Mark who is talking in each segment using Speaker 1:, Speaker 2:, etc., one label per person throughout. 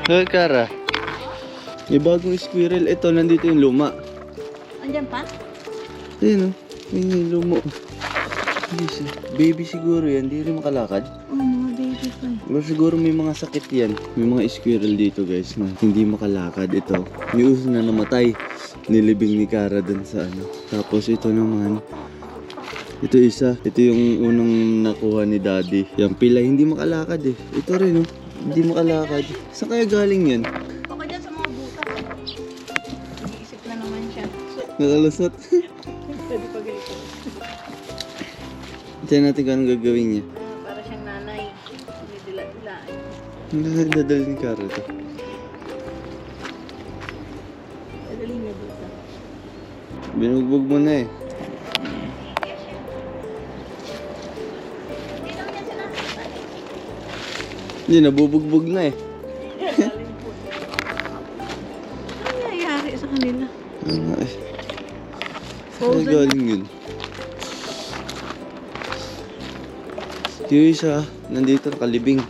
Speaker 1: Hey, Kara. May bagong squirrel. Ito, nandito yung luma.
Speaker 2: Andyan pa?
Speaker 1: Ayun, oh. Ayun yung luma. Baby siguro yan. Hindi rin makalakad.
Speaker 2: Oh, mga baby pa eh.
Speaker 1: Pero siguro may mga sakit yan. May mga squirrel dito, guys, na hindi makalakad. Ito, may uso na namatay. Nilibing ni Kara dun sa ano. Tapos ito naman. Ito isa. Ito yung unang nakuha ni Daddy. Yung pila, hindi makalakad eh. Ito rin, oh. Hindi makalakad. Saan kaya galing yan?
Speaker 2: Baka dyan sa mga butas. Nag-iisip na naman siya.
Speaker 1: Nakalusot.
Speaker 2: Pwede pa ganito.
Speaker 1: Tiyan natin kung anong gagawin niya.
Speaker 2: Para siyang nanay. Hindi dila-dilaan.
Speaker 1: Dadalhin ni Kara ito.
Speaker 2: Dadalhin niya dito.
Speaker 1: Binugbog mo na eh. Hindi, nabubugbog na eh.
Speaker 2: Ano nangyayari sa kanila?
Speaker 1: Ano eh. Saan galing yun? Yung isa, nandito nakalibing.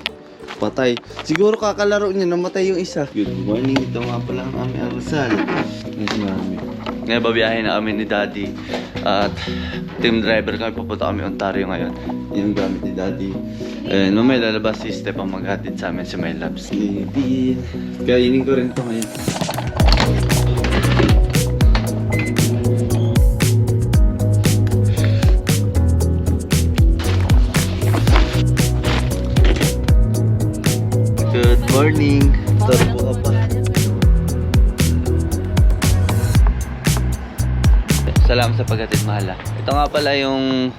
Speaker 1: Patay. Siguro kakalaro niya, namatay yung isa. Good morning, ito nga pala ang aming almusal. Yes, mami. Ngayon babiyahin na kami ni Daddy. At team driver kami, papunta kami Ontario ngayon. Yung gamit ni Daddy. And mamaya lalabas si Steph ang maghatid sa amin si My Loves. Baby. Kainin ko rin ito ngayon. Good morning. Turbo ka pa. Salamat sa paghatid, mahal. Ito nga pala yung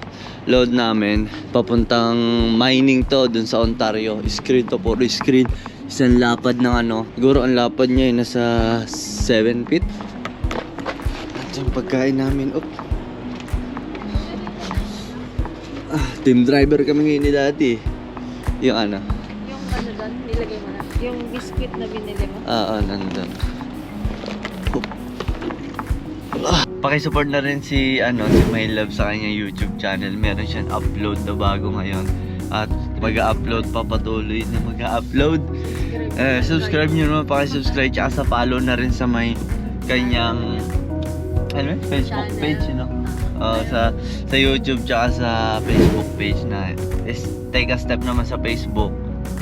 Speaker 1: load namin. Papuntang mining to dun sa Ontario. Screen to, puro screen. Isang lapad ng ano. Siguro ang lapad niya ay nasa 7 feet. At yung pagkain namin. Team driver kami ngayon ni Daddy. Yung ano.
Speaker 2: Yung ano doon, nilagay mo na. Yung biscuit na binili mo.
Speaker 1: Nandun. Pakisupport na rin si My Love sa kanyang YouTube channel. Meron siyang upload na bago ngayon. At mag-upload pa, patuloy na mag-upload. Subscribe nyo naman, pakisubscribe. Tsaka sa follow na rin sa may kanyang Facebook page, sa YouTube tsaka sa Facebook page na take a step naman sa Facebook.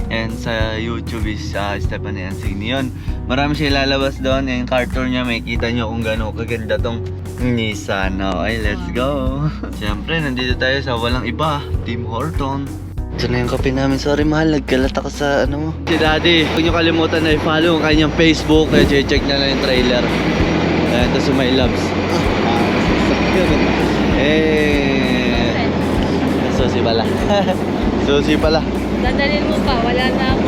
Speaker 1: And sa YouTube is Stephanie Ansigni yun. Marami siya ilalabas doon. Yung cartoon niya, may kita nyo kung gano'ng kaganda tong Nissan. Okay, let's go. Siyempre, nandito tayo sa walang iba, Tim Horton. Ito na yung kape namin. Sorry mahal, nagkalat ako sa ano mo. Si Daddy, huwag nyo kalimutan na i-follow ang kanyang Facebook. Kaya check na lang yung trailer. Ayan, ito si My Loves. Susi pala. Susi pala.
Speaker 2: Dadalhin mo pa, wala na ako.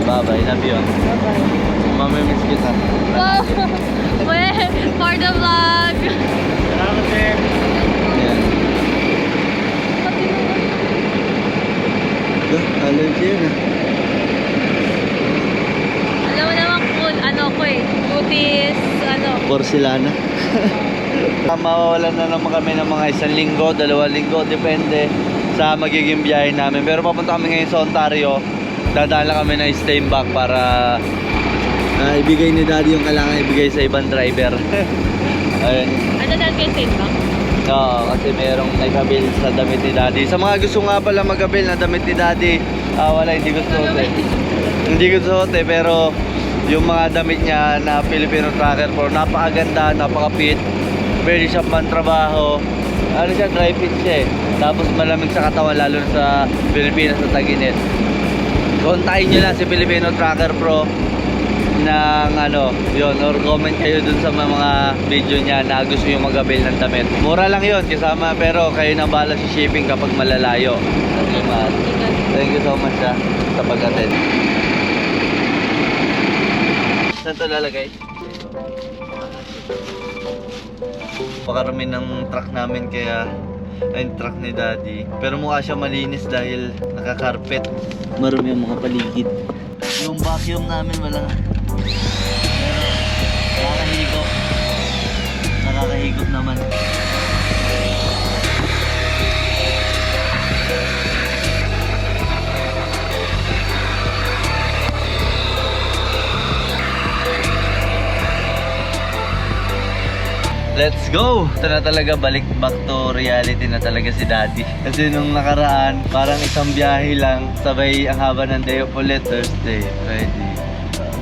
Speaker 1: Bye-bye, love you.
Speaker 2: Bye-bye.
Speaker 1: Mamimiss kita.
Speaker 2: Wow! For the vlog!
Speaker 1: Salamat sir. Ayan. Allergy yun ah.
Speaker 2: Alam mo naman kung ano ko eh. Cuties,
Speaker 1: Porcelana. Mawawalan na naman kami ng mga 1 linggo, 2 linggo, depende sa magiging biyahe namin. Pero papunta kami ngayon sa Ontario. Dadaan lang kami na stay back para ibigay ni Daddy yung kailangan ibigay sa ibang driver. Ayun.
Speaker 2: Ano dahil kayo stay back?
Speaker 1: Oo, kasi merong nagkabil sa damit ni Daddy. Sa mga gusto nga pala magabil na damit ni Daddy, wala, hindi gusto hindi gusto pero yung mga damit niya na Filipino Tracker 4, napakaganda, napaka-fit. Pwede siya pantrabaho. Ano siya, dry fit siya eh. Tapos malamig sa katawan, lalo sa Pilipinas sa tag-init. Kontakin nyo lang si Filipino Tracker Pro ng yun, or comment kayo dun sa mga video niya na gusto yung mag-avail ng damit. Mura lang yun, kasama, pero kayo nang bahala sa shipping kapag malalayo. Thank you so much sa pag-attend. Saan ito lalagay? Pakarami ng truck namin kaya ay truck ni Daddy. Pero mukha siya malinis dahil nakakarpet. Marami ang mga paligid. Yung vacuum namin wala. Pero nakakahigop. Nakakahigop naman. let's go! Ito na talaga, balik back to reality na talaga si Daddy. Kasi nung nakaraan, parang isang biyahe lang, sabay ang haba ng day off ulit, Thursday, Friday.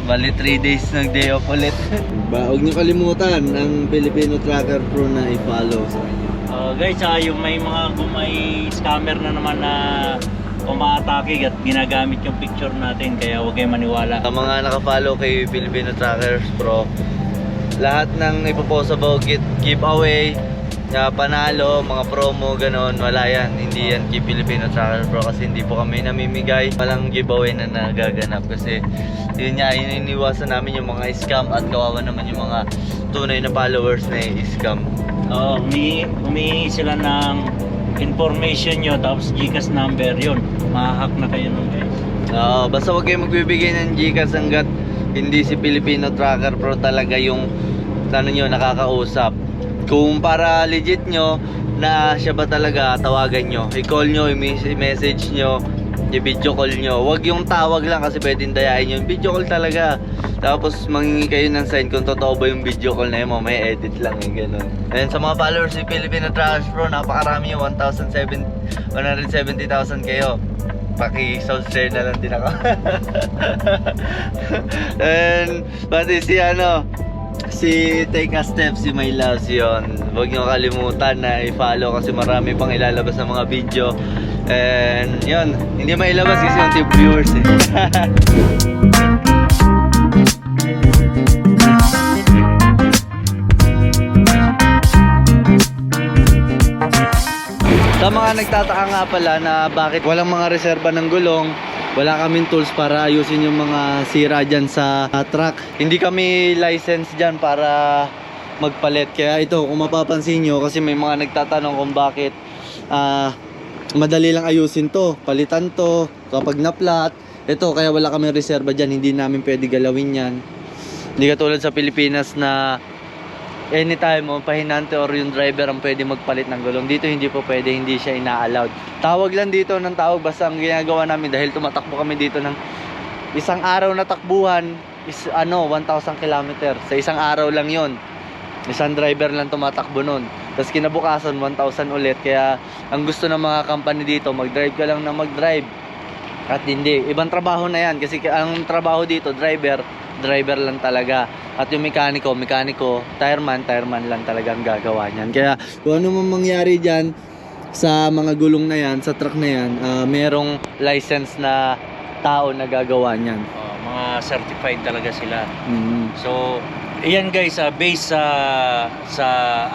Speaker 1: Bali 3 days ng day off ulit. Huwag niyo kalimutan ang Filipino Tracker Pro na i-follow sa kanya.
Speaker 3: Guys, yung may scammer na naman na umaatake at ginagamit yung picture natin, kaya huwag kayong maniwala.
Speaker 1: Ang mga nakafollow kay Filipino Trackers Pro, lahat ng ipopost about giveaway, panalo, mga promo, ganon, wala yan. Hindi yan kay Filipino Trackers Pro kasi hindi po kami namimigay. Walang giveaway na nagaganap kasi yun nga, yun iniwasan namin yung mga scam at kawawa naman yung mga tunay na followers na i-scam.
Speaker 3: Humihingi sila ng information nyo tapos GCash number yun. Mahahack na kayo nun, guys.
Speaker 1: Basta huwag kayo magbibigay ng GCash hanggat hindi si Filipino Tracker Pro talaga yung nyo, nakakausap. Kung para legit nyo na siya ba talaga, tawagan nyo, i-call nyo, i-message nyo, i-video call nyo. Huwag yung tawag lang kasi pwedeng dayain nyo. Video call talaga. Tapos mangingi kayo ng sign kung totoo ba yung video call na yun, may edit lang yung ganun. And sa mga followers si Filipino Trackers Pro, napakarami yung 170,000 kayo. Paki-subscribe na lang din ako. And pati si Take a Step, si My Loves yun. Huwag nyo kalimutan na i-follow kasi marami pang ilalabas ng mga video. And yun, hindi mailabas kasi yung tip viewers eh. Sa mga nagtataka nga pala na bakit walang mga reserba ng gulong, wala kaming tools para ayusin yung mga sira dyan sa truck. Hindi kami licensed dyan para magpalit. Kaya ito, kung mapapansin nyo, kasi may mga nagtatanong kung bakit madali lang ayusin to, palitan to kapag na-flat. Ito, kaya wala kaming reserba dyan, hindi namin pwede galawin yan. Hindi katulad sa Pilipinas na anytime o pahinante or yung driver ang pwede magpalit ng gulong. Dito hindi po pwede, hindi siya ina-allowed. Tawag lang dito ng tawag, basta ang ginagawa namin dahil tumatakbo kami dito ng isang araw na takbuhan is 1,000 km. Sa isang araw lang yon. Isang driver lang tumatakbo nun. Tapos kinabukasan 1,000 ulit. Kaya ang gusto ng mga company dito, mag-drive ka lang na mag-drive. At hindi, ibang trabaho na yan kasi ang trabaho dito, driver lang talaga. At yung mekaniko, tireman lang talaga ang gagawa niyan. Kaya kung ano man mangyari dyan sa mga gulong na yan, sa truck na yan, merong license na tao na gagawa niyan.
Speaker 3: Mga certified talaga sila. So, iyan guys, based sa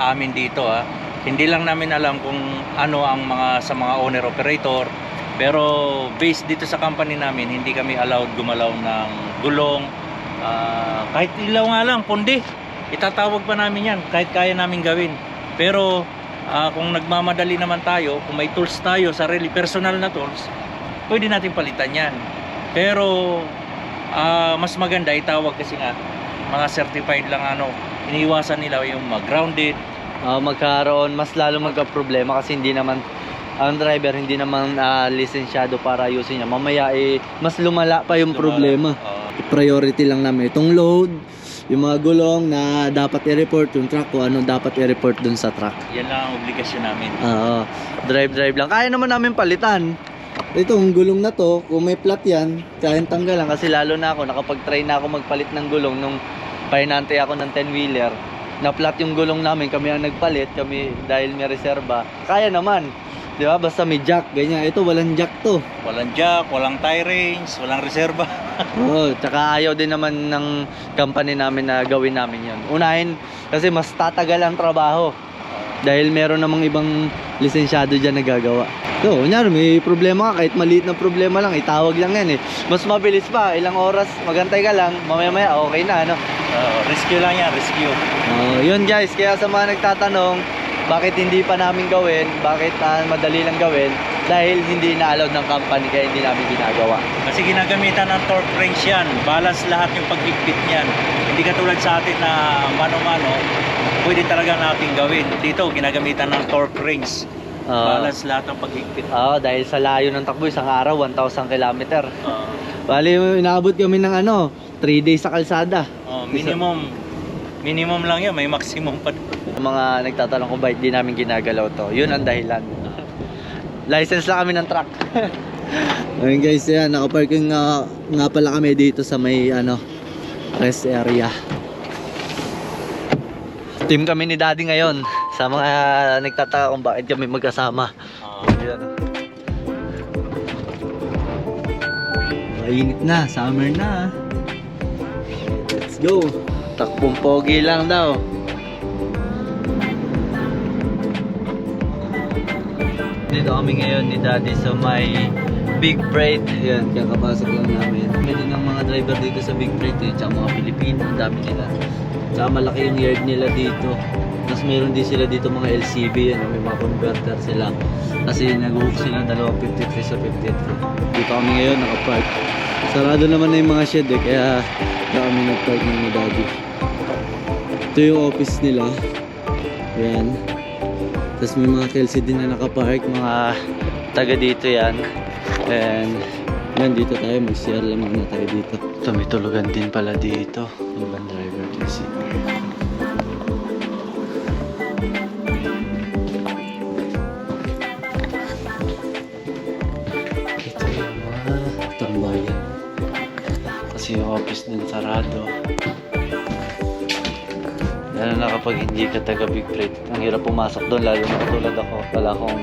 Speaker 3: amin dito, hindi lang namin alam kung ano ang sa mga owner operator, pero based dito sa company namin, hindi kami allowed gumalaw ng gulong. Kahit ilaw nga lang, pundi, itatawag pa namin yan kahit kaya namin gawin. Pero kung nagmamadali naman tayo, kung may tools tayo, sarili, personal na tools, pwede natin palitan yan. Pero mas maganda itawag kasi nga mga certified lang, iniiwasan nila yung grounded. Magkaroon, mas lalo magka-problema kasi hindi naman ang driver, hindi naman lisensyado para ayusin niya. Mamaya mas lumala pa yung problema. Priority lang namin itong load, yung mga gulong na dapat i-report, yung truck ko ano dapat i-report dun sa truck. Yan lang ang obligasyon namin. Drive lang. Kaya naman namin palitan. Itong gulong na to, kung may flat yan, kayang tanggalan kasi lalo na ako, nakapag-try na ako magpalit ng gulong nung pahinante ako ng 10-wheeler. Na-flat yung gulong namin, kami ang nagpalit, kami dahil may reserba. Kaya naman. Di ba? Basta may jack, ganyan. Ito, walang jack to. Walang jack, walang tie rings, walang reserba. Tsaka ayaw din naman ng company namin na gawin namin yun. Unahin, kasi mas tatagal ang trabaho. Dahil meron namang ibang lisensyado dyan na gagawa. So, kunyari, may problema ka, kahit maliit na problema lang, itawag lang yan eh. Mas mabilis pa, ilang oras, magantay ka lang, mamaya-maya, okay na, rescue lang yan, rescue. Yun guys, kaya sa mga nagtatanong, bakit hindi pa namin gawin, bakit madali lang gawin, dahil hindi na-allowed ng company kaya hindi namin ginagawa. Kasi ginagamitan ng torque wrench yan, balance lahat yung paghigpit niyan. Hindi katulad sa atin na mano-mano, pwede talaga natin gawin. Dito ginagamitan ng torque wrench, balance lahat ng paghigpit. Dahil sa layo ng takbo, isang araw 1,000 km. Bali, inaabot kami ng 3 days sa kalsada. Minimum Minimum lang yun, may maximum pa.
Speaker 1: Yung mga nagtatanong kung bakit di namin ginagalaw to, yun ang dahilan. License lang kami ng truck. Ayun guys, yan, nakaparking nga pala kami dito sa may rest area. Team kami ni Daddy ngayon. Sa mga nagtataka kung bakit kami magkasama. Ayan. Mainit na, summer na. Let's go. Takbong pogi lang daw. Dito kami ngayon ni Daddy sa may Big Freight. Yan, kakapasok lang namin. May din ng mga driver dito sa Big Freight tsaka mga Pilipino, ang dami nila. Tsaka malaki yung yard nila dito. Tapos meron din sila dito mga LCV, may mga converter sila. Kasi nag-hook sila ng 253 sa 53. Dito kami ngayon nakapark. Sarado naman na yung mga shed kaya dito kami nag-park ng Daddy. Ito yung office nila. Ayan. Tapos may mga Kelsey din na nakapark, mga taga dito yan. And yan, dito tayo, mag-share lang muna tayo dito. Ito, may tulugan din pala dito. Yung van driver kasi. Ito yung mga tambayan. Kasi yung office din sarado. Lalo na kapag hindi ka taga Big Freight, ang hirap pumasok doon, lalo na katulad ako. Wala akong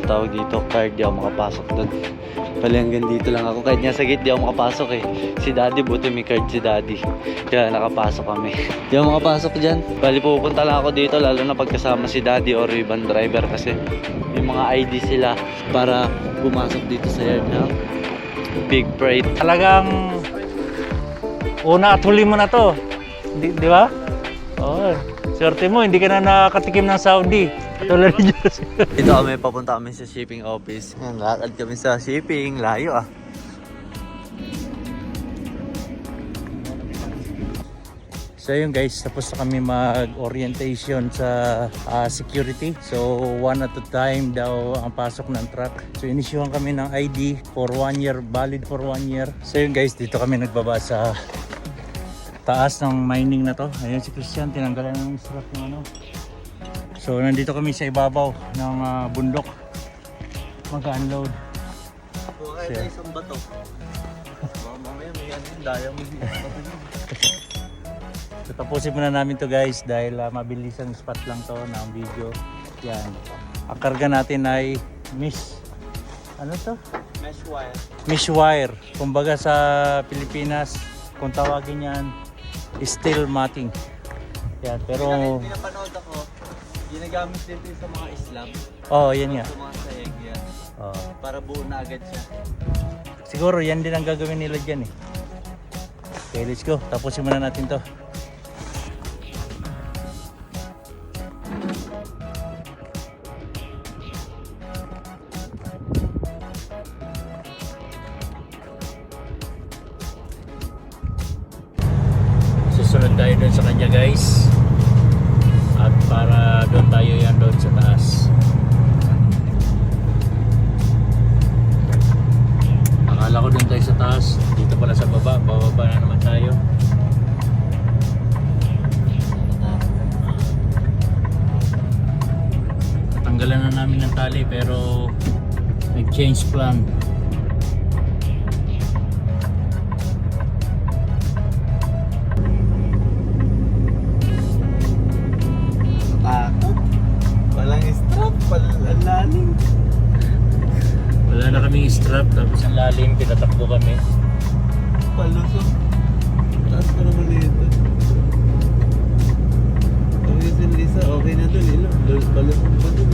Speaker 1: tawag dito, card, di ako makapasok doon. Bali hanggang dito lang ako, kahit nga sa gate di ako makapasok eh. Si Daddy, buti may card si Daddy, kaya nakapasok kami. Di ako makapasok dyan. Bali pupunta lang ako dito, lalo na pagkasama si Daddy or yung van driver, kasi may mga ID sila para pumasok dito sa yard ng Big Freight.
Speaker 3: Talagang una at huli mo na to. Di ba? Oo. Swerte mo, hindi ka na nakatikim ng Saudi. Tulad ni Diyos.
Speaker 1: Dito kami, papunta kami sa shipping office. Yan, lakad kami sa shipping. Layo ah.
Speaker 3: So yun guys, tapos na kami mag-orientation sa security. So one at a time daw ang pasok ng truck. So inisyuhan kami ng ID for 1 year, valid for 1 year. So yun guys, dito kami nagbaba sa taas ng mining na to. Ayun si Christian, tinanggalan ng strap yung So nandito kami sa ibabaw ng bundok. Mag-unload.
Speaker 1: Kaya tayo isang bato. Mamaya may daya mo dito.
Speaker 3: So tapusin muna namin to guys dahil mabilis ang spot lang to ng video. Yan. Ang karga natin ay mesh. Ano to?
Speaker 1: Mesh wire.
Speaker 3: Mesh wire. Kumbaga sa Pilipinas, kung tawagin yan, steel matting. Yan, pero
Speaker 1: Pinapanood ako, ginagamit din sa mga Islam.
Speaker 3: oh, yan nga.
Speaker 1: Sa mga sayeg yan.
Speaker 3: Oh.
Speaker 1: Para buo na agad siya.
Speaker 3: Siguro yan din ang gagawin nila diyan eh. Okay, let's go. Tapusin muna natin to. Susunod tayo doon sa kanya guys. At para doon tayo yan doon sa taas. Akala ko doon tayo sa taas. Dito pala sa baba. Bababa na naman tayo. Natanggalan na namin ng tali pero nag-change plan.
Speaker 1: Takot. Walang strap, palalaning.
Speaker 3: Wala na kaming strap tapos ang lalim, pinatakbo kami.
Speaker 1: Palusok. Taas pa naman nito. Okay na dun, palusok pa dun.